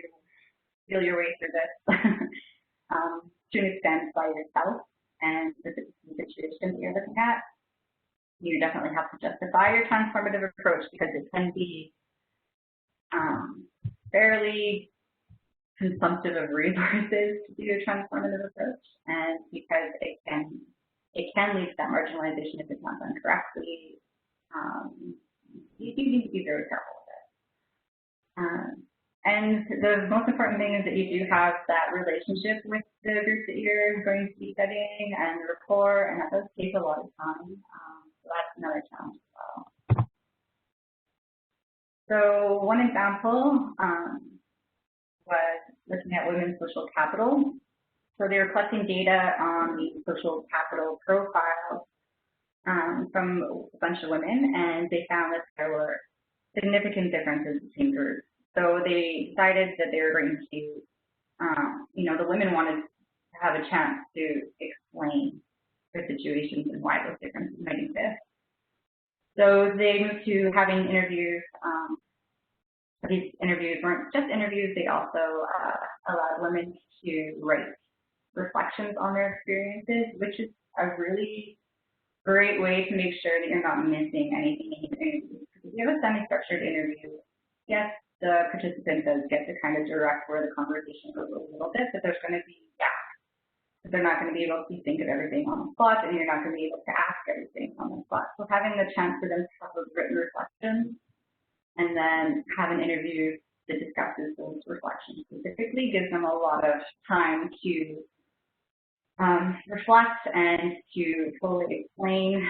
feel your way through this to an extent by yourself and the situation that you're looking at. You definitely have to justify your transformative approach because it can be fairly consumptive of resources to do a transformative approach, and because it can lead to that marginalization if it's not done correctly. You need to be very careful with it. And the most important thing is that you do have that relationship with the group that you're going to be studying and the rapport, and that does take a lot of time. So that's another challenge as well. So one example was looking at women's social capital. So they were collecting data on the social capital profile from a bunch of women, and they found that there were significant differences between groups. So they decided that they were going to, the women wanted to have a chance to explain their situations and why those differences might exist. So they moved to having interviews. These interviews weren't just interviews, they also allowed women to write reflections on their experiences, which is a really great way to make sure that you're not missing anything in your interview. Because if you have a semi-structured interview, yes, the participant does get to kind of direct where the conversation goes a little bit, but there's going to be gaps. They're not going to be able to think of everything on the spot, and you're not going to be able to ask everything on the spot. So having the chance for them to have those written reflections and then have an interview that discusses those reflections specifically gives them a lot of time to reflect and to fully explain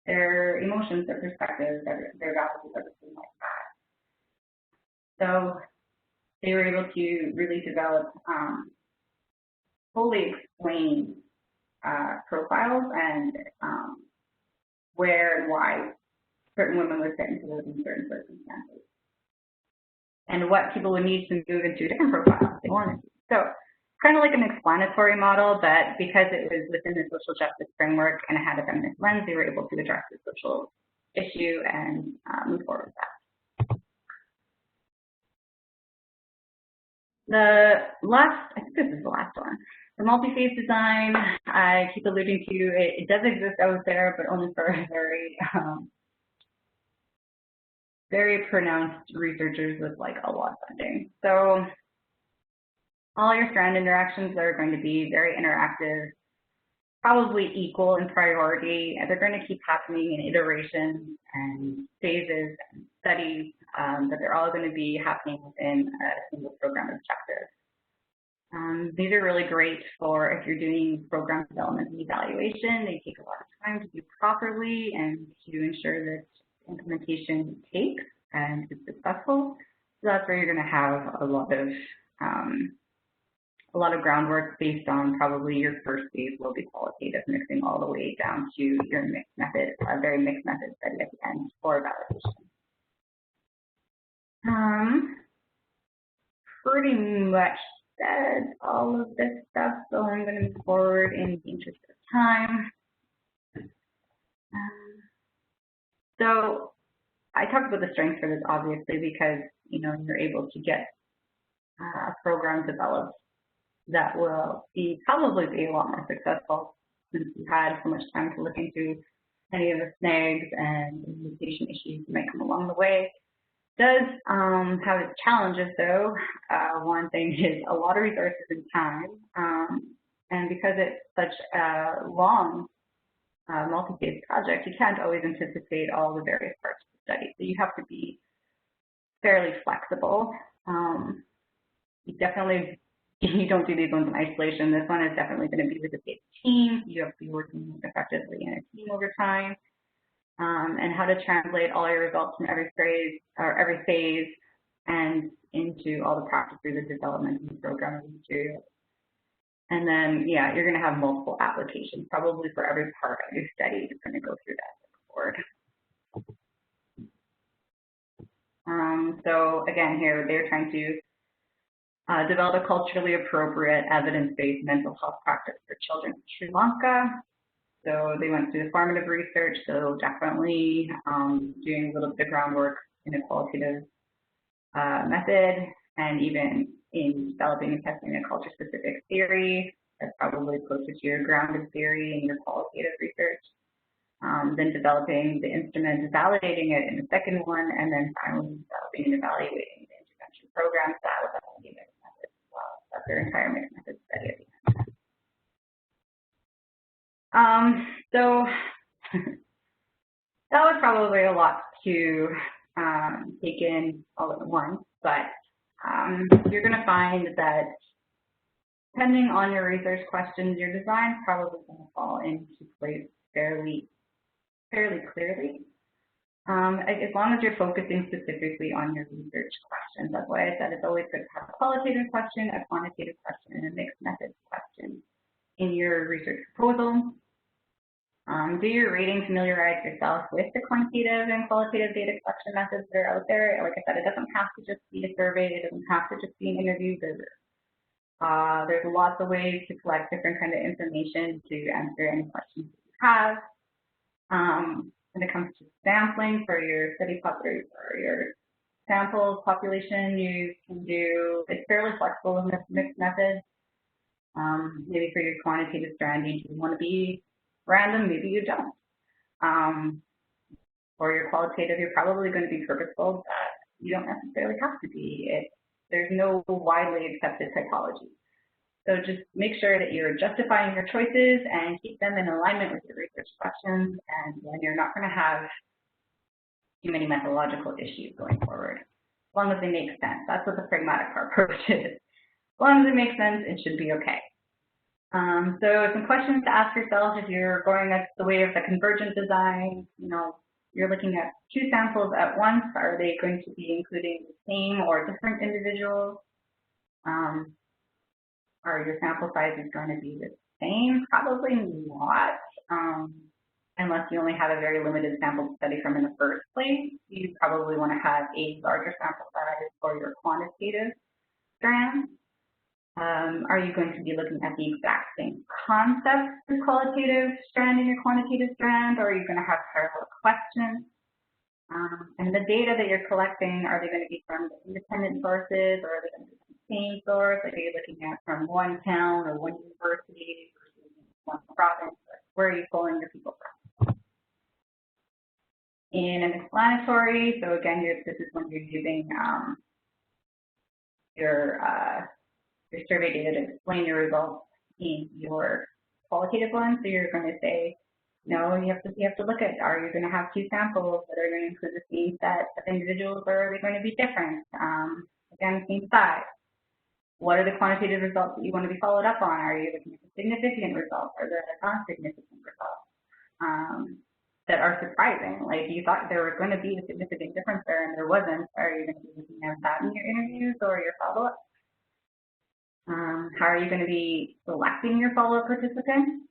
their emotions, their perspectives, their values, everything like that. So they were able to really develop, fully explain profiles and where and why certain women would fit into those in certain circumstances, and what people would need to move into a different profile if they wanted to. So kind of like an explanatory model, but because it was within the social justice framework and it had a feminist lens, they were able to address the social issue and move forward with that. The last, I think this is the last one. The multi-phase design, I keep alluding to, it does exist out there, but only for very pronounced researchers with like a lot of funding. So all your strand interactions are going to be very interactive, probably equal in priority. They're going to keep happening in iterations and phases and studies, but they're all going to be happening within a single program objective. These are really great for if you're doing program development and evaluation. They take a lot of time to do properly and to ensure that implementation takes. and is successful. So that's where you're going to have a lot of groundwork based on probably your first phase will be qualitative, mixing all the way down to your mixed method, a very mixed method study at the end for validation. Pretty much said all of this stuff, so I'm going to move forward in the interest of time. So I talked about the strengths for this obviously because you're able to get a program developed that will probably be a lot more successful since you had so much time to look into any of the snags and implementation issues that might come along the way. Does have its challenges though. One thing is a lot of resources and time, and because it's such a long multi-phase project, you can't always anticipate all the various parts of the study. So you have to be fairly flexible. You don't do these ones in isolation. This one is definitely going to be with a big team. You have to be working effectively in a team over time, and how to translate all your results from every phase and into all the practice through the development and programming materials. And then, yeah, you're going to have multiple applications, probably for every part of your study. You're going to go through that board. So again, here they're trying to develop a culturally appropriate, evidence-based mental health practice for children in Sri Lanka. So they went through the formative research, so definitely doing a little bit of groundwork in a qualitative method, and even in developing and testing a culture-specific theory. That's probably closer to your grounded theory and your qualitative research. Then developing the instrument, validating it in the second one, and then finally developing and evaluating the intervention program style with the mixed method as well. That's their entire mixed method study at the end. So that was probably a lot to take in all at once, but you're going to find that depending on your research questions, your design is probably going to fall into place fairly clearly, as long as you're focusing specifically on your research questions. That's why I said it's always good to have a qualitative question, a quantitative question, and a mixed methods question in your research proposal. Do your reading, familiarize yourself with the quantitative and qualitative data collection methods that are out there. Like I said, it doesn't have to just be a survey. It doesn't have to just be an interview. There's lots of ways to collect different kind of information to answer any questions that you have. When it comes to sampling for your study or your sample population, you can do, it's fairly flexible in this mixed method. Maybe for your quantitative strand, you want to be random, maybe you don't. For your qualitative, you're probably going to be purposeful, but you don't necessarily have to be. There's no widely accepted typology. So just make sure that you're justifying your choices and keep them in alignment with your research questions, and then you're not going to have too many methodological issues going forward, as long as they make sense. That's what the pragmatic approach is. As long as it makes sense, it should be okay. So some questions to ask yourself if you're going the way of the convergent design. You're looking at two samples at once. Are they going to be including the same or different individuals? Are your sample sizes going to be the same? Probably not, unless you only have a very limited sample to study from in the first place. You probably want to have a larger sample size for your quantitative strands. Are you going to be looking at the exact same concepts for qualitative strand and your quantitative strand, or are you going to have parallel questions? And the data that you're collecting, are they going to be from independent sources, or are they going to be from the same source? Are you looking at from one town or one university versus one province? Where are you pulling your people from? In an explanatory, so again, this is when you're using your survey data to explain your results in your qualitative one. So you're going to say, no, you have to look at, are you going to have two samples that are going to include the same set of individuals, or are they going to be different? Again, same size. What are the quantitative results that you want to be followed up on? Are you looking at the significant results, or the non-significant results? that are surprising. Like you thought there was going to be a significant difference there and there wasn't. Are you going to be looking at that in your interviews or your follow-up? How are you going to be selecting your follow-up participants?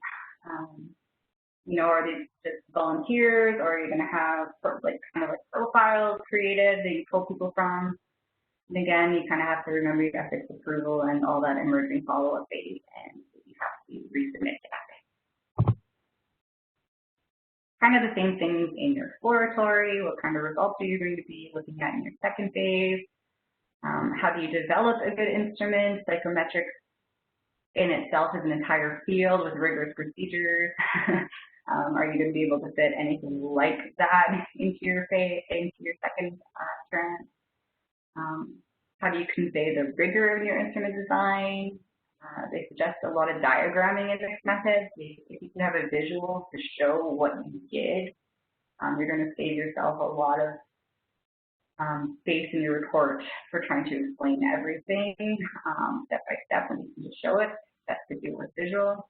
You know, are they just volunteers, or are you going to have like kind of like profiles created that you pull people from? And again, you kind of have to remember your ethics approval and all that emerging follow-up phase, and you have to resubmit to that. Kind of the same things in your exploratory. What kind of results are you going to be looking at in your second phase? How do you develop a good instrument? Psychometrics in itself is an entire field with rigorous procedures. Are you going to be able to fit anything like that into your phase, into your second strand? How do you convey the rigor of your instrument design? They suggest a lot of diagramming in this method. If you can have a visual to show what you did, you're going to save yourself a lot of space in your report for trying to explain everything step by step when you can just show it. That's to do with visual.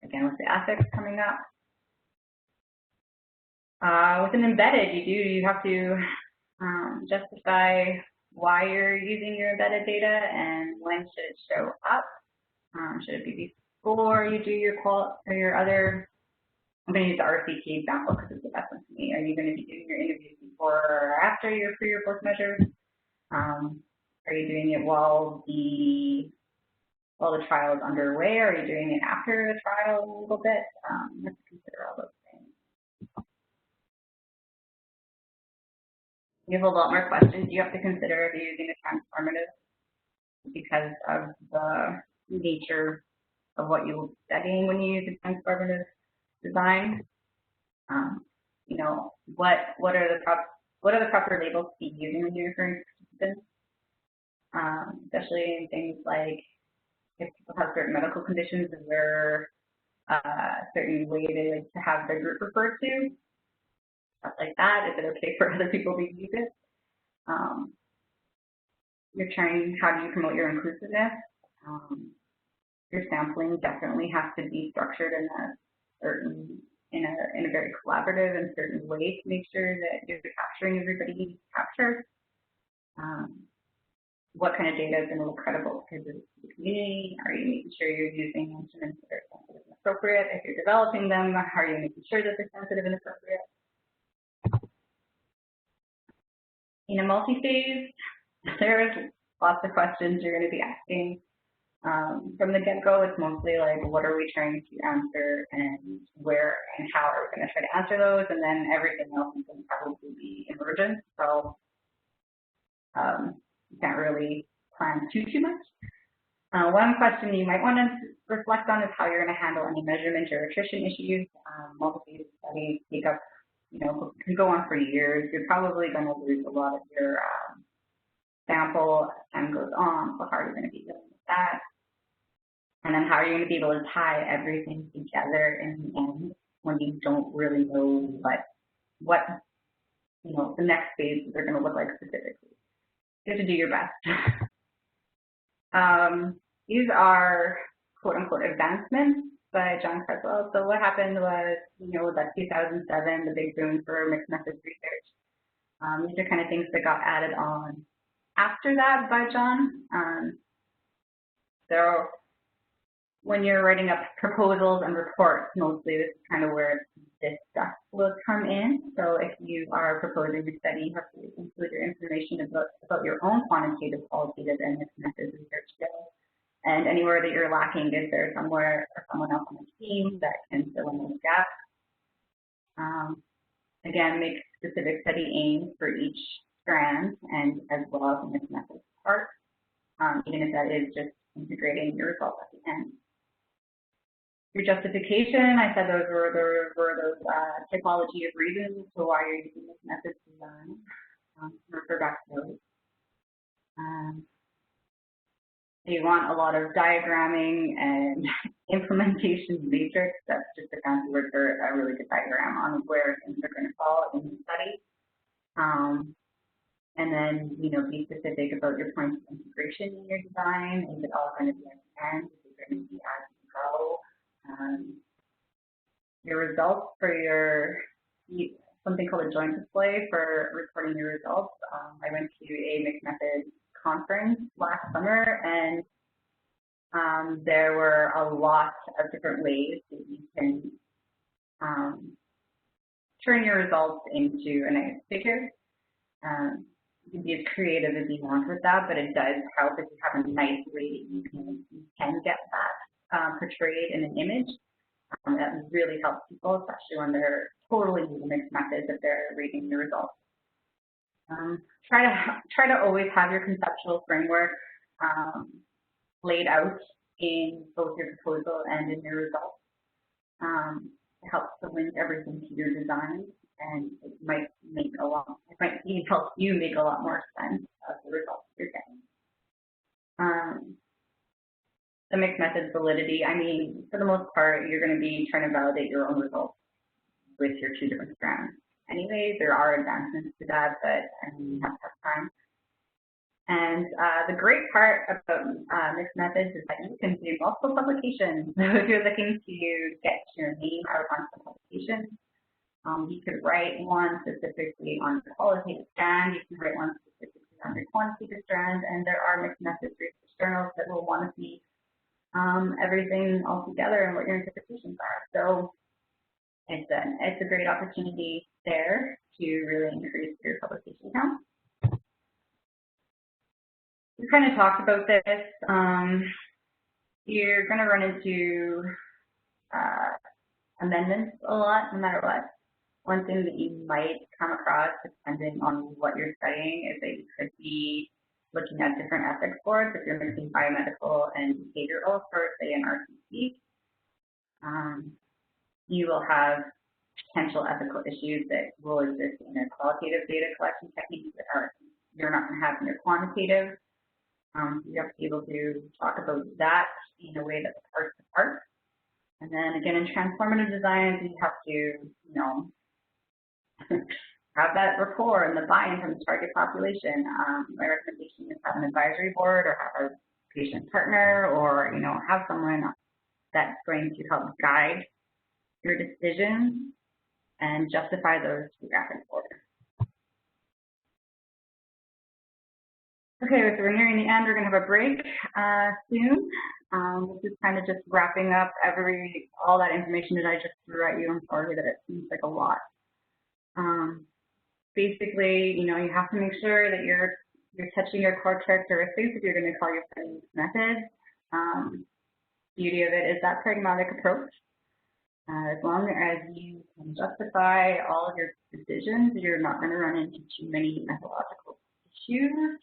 Again, with the ethics coming up. With an embedded, you have to justify why you're using your embedded data and when should it show up. Should it be before you do your other? I'm going to use the RCT example because it's the best one for me. Are you going to be doing your interviews before or after your pre or post measures? Are you doing it while the trial is underway? Are you doing it after the trial a little bit? You have to consider all those things. You have a lot more questions you have to consider if you're using a transformative because of the nature of what you're studying when you use a transformative design. You know, what are the proper labels to be using when you're referring to participants? Especially in things like if people have certain medical conditions, is there a certain way they like to have their group referred to? Stuff like that. Is it okay for other people to use it? You're trying, how do you promote your inclusiveness? Your sampling definitely has to be structured in a very collaborative and certain way to make sure that you're capturing everybody you need to capture. What kind of data is going to look credible to the community? Are you making sure you're using instruments that are sensitive and appropriate? If you're developing them, how are you making sure that they're sensitive and appropriate? In a multi-phase, there's lots of questions you're going to be asking. From the get-go, it's mostly like, what are we trying to answer and where and how are we going to try to answer those? And then everything else is going to probably be emergent. So you can't really plan too much. One question you might want to reflect on is how you're going to handle any measurement or attrition issues. Multiphase studies take up, can go on for years. You're probably going to lose a lot of your sample as time goes on. So how are you going to be dealing with that? And then how are you going to be able to tie everything together in the end when you don't really know what the next phases are going to look like specifically? You have to do your best. These are quote-unquote advancements by John Creswell. So what happened was, that 2007, the big boom for mixed methods research. These are kind of things that got added on after that by John. So when you're writing up proposals and reports, mostly this is kind of where this stuff will come in. So if you are proposing a study, you have to include your information about your own quantitative, qualitative, and mixed methods research skills. And anywhere that you're lacking, is there somewhere or someone else on the team that can fill in those gaps? Again, make specific study aims for each strand and as well as the mixed methods part, even if that is just integrating your results at the end. Your justification, I said those were those typology of reasons for why you're using this method design. Refer back to those. You want a lot of diagramming and implementation matrix. That's just a fancy word for a really good diagram on where things are going to fall in the study. And then, be specific about your points of integration in your design. Is it all going to be at the end? Is it going to be as you go? Your results for your something called a joint display for reporting your results. I went to a mixed methods conference last summer, and there were a lot of different ways that you can turn your results into a nice figure. You can be as creative as you want with that, but it does help if you have a nice way that you can get that portrayed in an image. That really helps people, especially when they're totally new to mixed methods if they're reading the results. Try to always have your conceptual framework laid out in both your proposal and in your results. It helps to link everything to your design, and it might help you make a lot more sense of the results you're getting. The mixed method validity, I mean, for the most part, you're going to be trying to validate your own results with your two different strands. Anyways, there are advancements to that, but I mean, you have to have time. And the great part about mixed methods is that you can do multiple publications. So if you're looking to get your name out on some publications, you could write one specifically on the qualitative strand, you can write one specifically on the quantitative strand, and there are mixed methods research journals that will want to see everything all together and what your interpretations are. So it's a great opportunity there to really increase your publication count. We kind of talked about this. You're going to run into amendments a lot, no matter what. One thing that you might come across, depending on what you're studying, is that you could be looking at different ethics boards if you're mixing biomedical and behavioral for, say, an RCC. You will have potential ethical issues that will exist in a qualitative data collection technique that you're not going to have in your quantitative. You have to be able to talk about that in a way that's parts to part. And then again, in transformative designs, you have to, have that rapport and the buy-in from the target population. My recommendation is have an advisory board or have a patient partner or, have someone that's going to help guide your decisions and justify those to the ethics board. Okay, so we're nearing the end. We're going to have a break soon. This is kind of just wrapping up all that information that I just threw at you. I'm sorry that it seems like a lot. Basically, you have to make sure that you're touching your core characteristics if you're going to call your study methods. Beauty of it is that pragmatic approach. As long as you can justify all of your decisions, you're not going to run into too many methodological issues,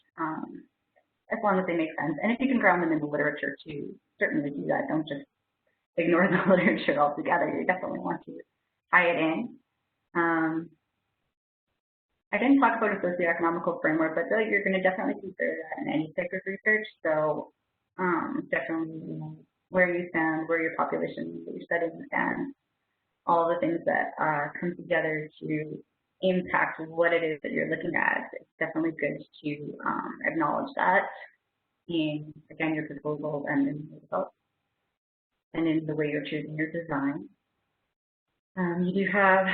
as long as they make sense. And if you can ground them in the literature too, certainly do that. Don't just ignore the literature altogether. You definitely want to tie it in. I didn't talk about a socioeconomical framework, but you're going to definitely consider that in any type of research. So definitely, where you stand, where your population that you're studying stands, all the things that come together to impact what it is that you're looking at. It's definitely good to acknowledge that in, again, your proposals and in the results and in the way you're choosing your design. You do have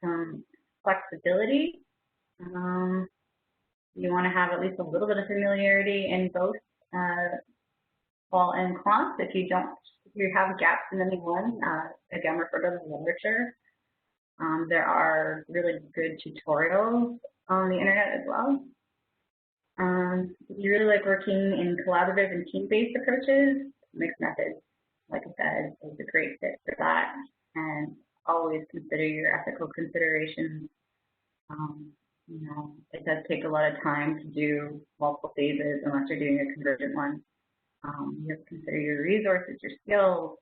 some flexibility. You want to have at least a little bit of familiarity in both qual and quant. If you have gaps in any one, again, refer to the literature. There are really good tutorials on the internet as well. If you really like working in collaborative and team-based approaches, mixed methods, like I said, is a great fit for that. And always consider your ethical considerations. It does take a lot of time to do multiple phases unless you're doing a convergent one. You have to consider your resources, your skills,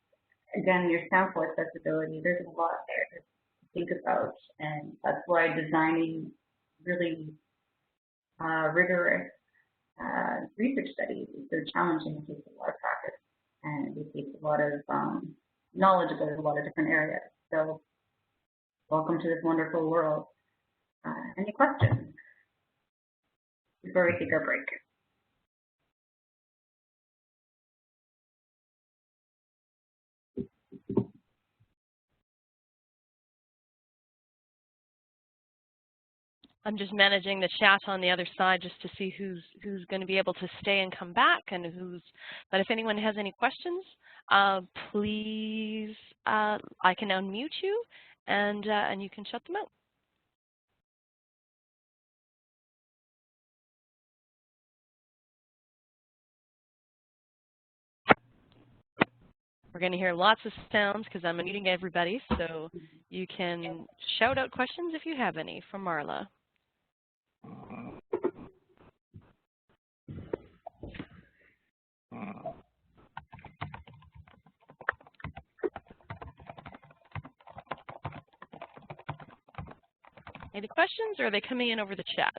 again, your sample accessibility. There's a lot there to think about, and that's why designing really rigorous research studies is so challenging. It takes a lot of practice, and it takes a lot of knowledge about a lot of different areas. So welcome to this wonderful world. Any questions before we take our break? I'm just managing the chat on the other side just to see who's going to be able to stay and come back, and but if anyone has any questions, please, I can unmute you, and you can shut them out. We're going to hear lots of sounds because I'm unmuting everybody, so you can shout out questions if you have any from Marla. Any questions, or are they coming in over the chat?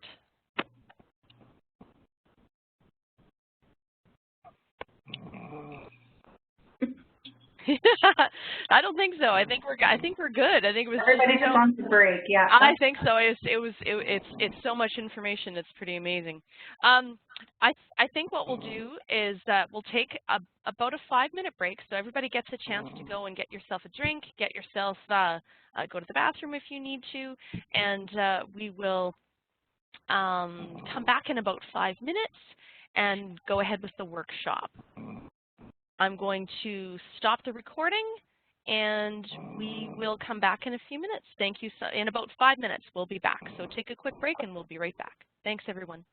I don't think so. I think we're good. I think it was everybody just wants to break. Yeah. I think so. It's so much information. It's pretty amazing. I think what we'll do is we'll take about a 5-minute break, so everybody gets a chance to go and get yourself a drink, get yourself go to the bathroom if you need to, and we will come back in about 5 minutes and go ahead with the workshop. I'm going to stop the recording, and we will come back in a few minutes. Thank you. In about 5 minutes, we'll be back. So take a quick break, and we'll be right back. Thanks, everyone.